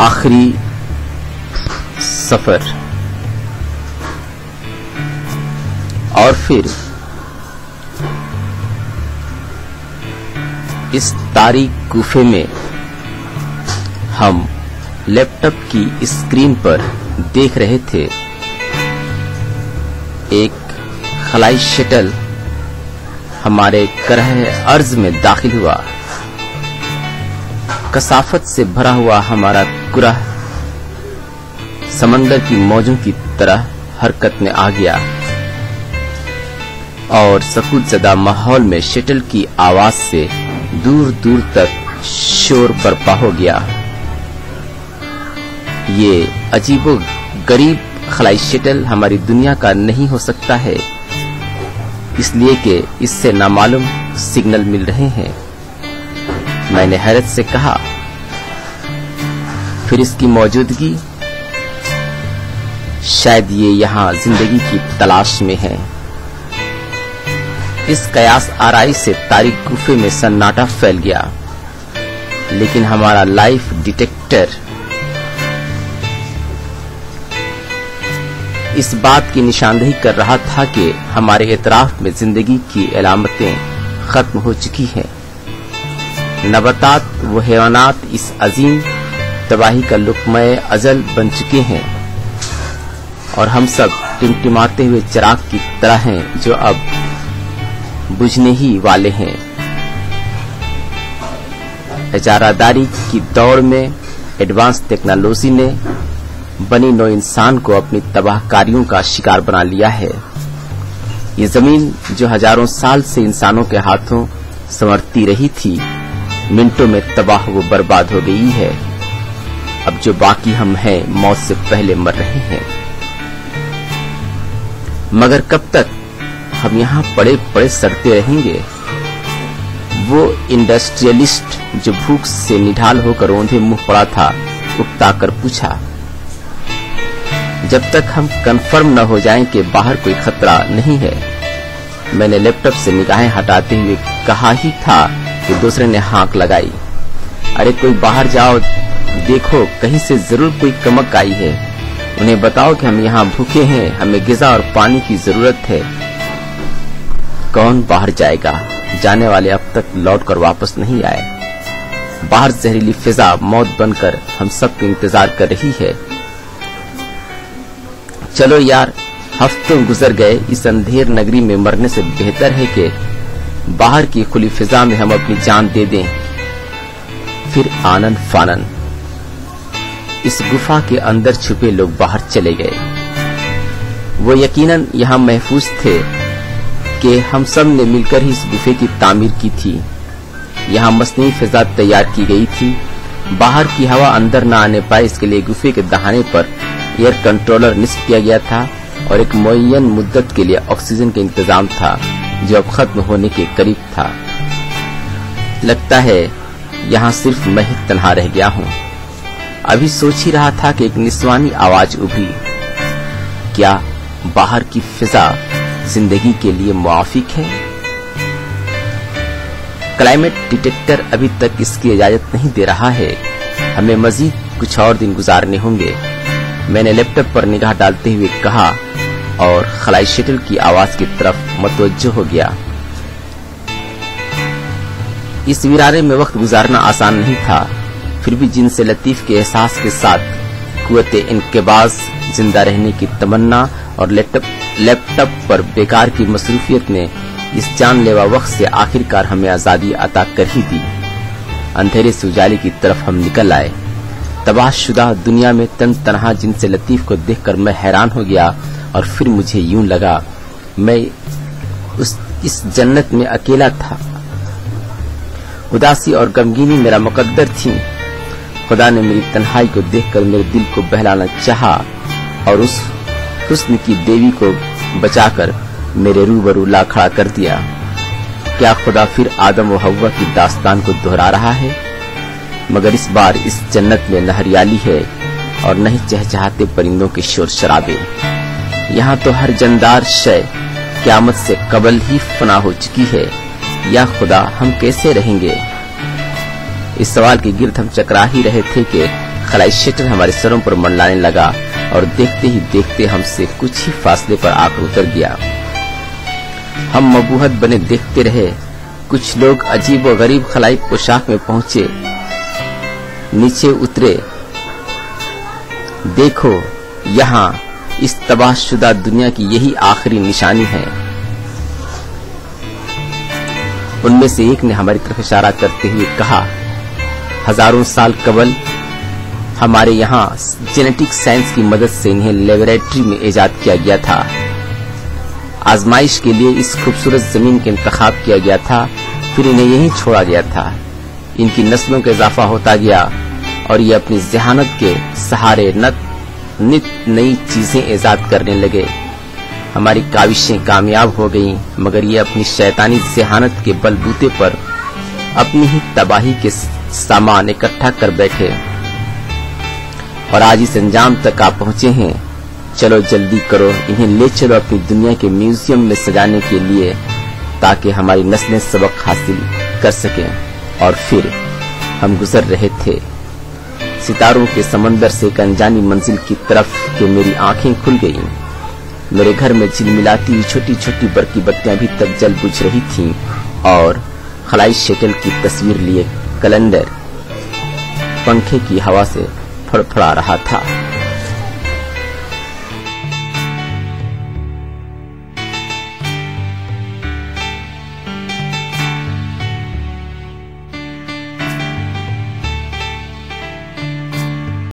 आखिरी सफर। और फिर इस तारीक गुफे में हम लैपटॉप की स्क्रीन पर देख रहे थे एक खलाई शटल हमारे करह अर्ज में दाखिल हुआ। कसाफत से भरा हुआ हमारा कुरह समंदर की मौजों की तरह हरकत में आ गया और सकूत ज़दा माहौल में शटल की आवाज से दूर दूर तक शोर बरपा हो गया। ये अजीबो गरीब खलाई शटल हमारी दुनिया का नहीं हो सकता है, इसलिए कि इससे नामालूम सिग्नल मिल रहे हैं। मैंने हैरत से कहा, फिर इसकी मौजूदगी, शायद ये यहाँ जिंदगी की तलाश में है। इस कयास आराई से तारीक गुफे में सन्नाटा फैल गया, लेकिन हमारा लाइफ डिटेक्टर इस बात की निशानदेही कर रहा था कि हमारे इतराफ में जिंदगी की अलामतें खत्म हो चुकी हैं। नबातात व हैवानात इस अजीम तबाही का लुक़्मा-ए अजल बन चुके हैं और हम सब टिमटिमाते हुए चिराग की तरह हैं जो अब बुझने ही वाले हैं। इजारादारी की दौड़ में एडवांस टेक्नोलॉजी ने बनी नौ इंसान को अपनी तबाहकारियों का शिकार बना लिया है। ये जमीन जो हजारों साल से इंसानों के हाथों संवरती रही थी, मिनटों में तबाह व बर्बाद हो गई है। अब जो बाकी हम हैं, मौत से पहले मर रहे हैं। मगर कब तक हम यहाँ पड़े पड़े सड़ते रहेंगे? वो इंडस्ट्रियलिस्ट जो भूख से निढाल होकर औंधे मुंह पड़ा था, उकता कर पूछा, जब तक हम कंफर्म न हो जाएं कि बाहर कोई खतरा नहीं है। मैंने लैपटॉप से निगाहें हटाते हुए कहा ही था कि दूसरे ने हाँक लगाई, अरे कोई बाहर जाओ, देखो कहीं से जरूर कोई कमक आई है। उन्हें बताओ कि हम यहाँ भूखे हैं, हमें ग़िज़ा और पानी की जरूरत है। कौन बाहर जाएगा? जाने वाले अब तक लौट कर वापस नहीं आए। बाहर जहरीली फिजा मौत बनकर हम सबको इंतजार कर रही है। चलो यार, हफ्तों गुजर गए, इस अंधेर नगरी में मरने से बेहतर है कि बाहर की खुली फिजा में हम अपनी जान दे दें। फिर आनन फानन इस गुफा के अंदर छुपे लोग बाहर चले गए। वो यकीनन यहाँ महफूज थे कि हम सब ने मिलकर ही इस गुफे की तामीर की थी। यहाँ मसनूई फिजा तैयार की गई थी। बाहर की हवा अंदर न आने पाए, इसके लिए गुफे के दहाने पर एयर कंट्रोलर निस्ब किया गया था और एक मुअय्यन मुद्दत के लिए ऑक्सीजन का इंतजाम था जो अब खत्म होने के करीब था। लगता है यहाँ सिर्फ मैं ही तन्हा रह गया हूँ। अभी सोच ही रहा था कि एक निस्वानी आवाज उभरी, क्या बाहर की फिजा जिंदगी के लिए मुआफिक है? क्लाइमेट डिटेक्टर अभी तक इसकी इजाजत नहीं दे रहा है। हमें मजीद कुछ और दिन गुजारने होंगे। मैंने लैपटॉप पर निगाह डालते हुए कहा और खलाई शटल की आवाज की तरफ मतवज्जो हो गया। इस वीराने में वक्त गुजारना आसान नहीं था, फिर भी जिनसे लतीफ के एहसास के साथ कुव्वते इनकेबाज, जिंदा रहने की तमन्ना और लैपटॉप पर बेकार की मसरूफियत ने इस जानलेवा वक्त से आखिरकार हमें आजादी अता कर ही दी। अंधेरे से उजाले की तरफ हम निकल आए। तबाहशुदा दुनिया में तन तनहा जिनसे लतीफ को देखकर मैं हैरान हो गया और फिर मुझे यूं लगा मैं इस जन्नत में अकेला था। उदासी और गमगीनी मेरा मुकद्दर थी। खुदा ने मेरी तन्हाई को देखकर मेरे दिल को बहलाना चाहा और उस हुस्न की देवी को बचाकर मेरे रूबरू ला खड़ा कर दिया। क्या खुदा फिर आदम व हव्वा की दास्तान को दोहरा रहा है? मगर इस बार इस जन्नत में न हरियाली है और न ही चहचहाते परिंदों के शोर शराबे। यहाँ तो हर जानदार शय क़यामत से कबल ही फना हो चुकी है। या खुदा, हम कैसे रहेंगे? इस सवाल के गिर्द हम चकरा ही रहे थे कि खलाई शटर हमारे सरों पर मंडलाने लगा और देखते ही देखते हमसे कुछ ही फासले पर आकर उतर गया। हम मबूहत बने देखते रहे। कुछ लोग अजीब व गरीब खलाई पोशाक में पहुंचे, नीचे उतरे। देखो, यहाँ इस तबाहशुदा दुनिया की यही आखिरी निशानी है। उनमें से एक ने हमारी तरफ इशारा करते हुए कहा, हजारों साल कबल हमारे यहाँ जेनेटिक साइंस की मदद से इन्हें लेबोरेटरी में इजाद किया गया था। आजमाइश के लिए इस खूबसूरत जमीन का इंतखाब किया गया था, फिर इन्हें यहीं छोड़ा गया था। इनकी नस्लों का इजाफा होता गया और ये अपनी जहानत के सहारे नित नई चीजें इजाद करने लगे। हमारी काविशें कामयाब हो गईं, मगर ये अपनी शैतानी जहानत के बलबूते पर अपनी ही तबाही के सामान इकट्ठा कर बैठे और आज इस अंजाम तक आप पहुंचे हैं। चलो जल्दी करो, इन्हें ले चलो अपनी दुनिया के म्यूजियम में सजाने के लिए, ताकि हमारी नस्लें सबक हासिल कर सकें। और फिर हम गुजर रहे थे सितारों के समंदर से एक अनजानी मंजिल की तरफ कि मेरी आंखें खुल गईं। मेरे घर में झिलमिलाती हुई छोटी छोटी बरकी बत्तियां भी तक जल बुझ रही थीं और खलाई शटल की तस्वीर लिए कैलेंडर पंखे की हवा से फड़फड़ा रहा था।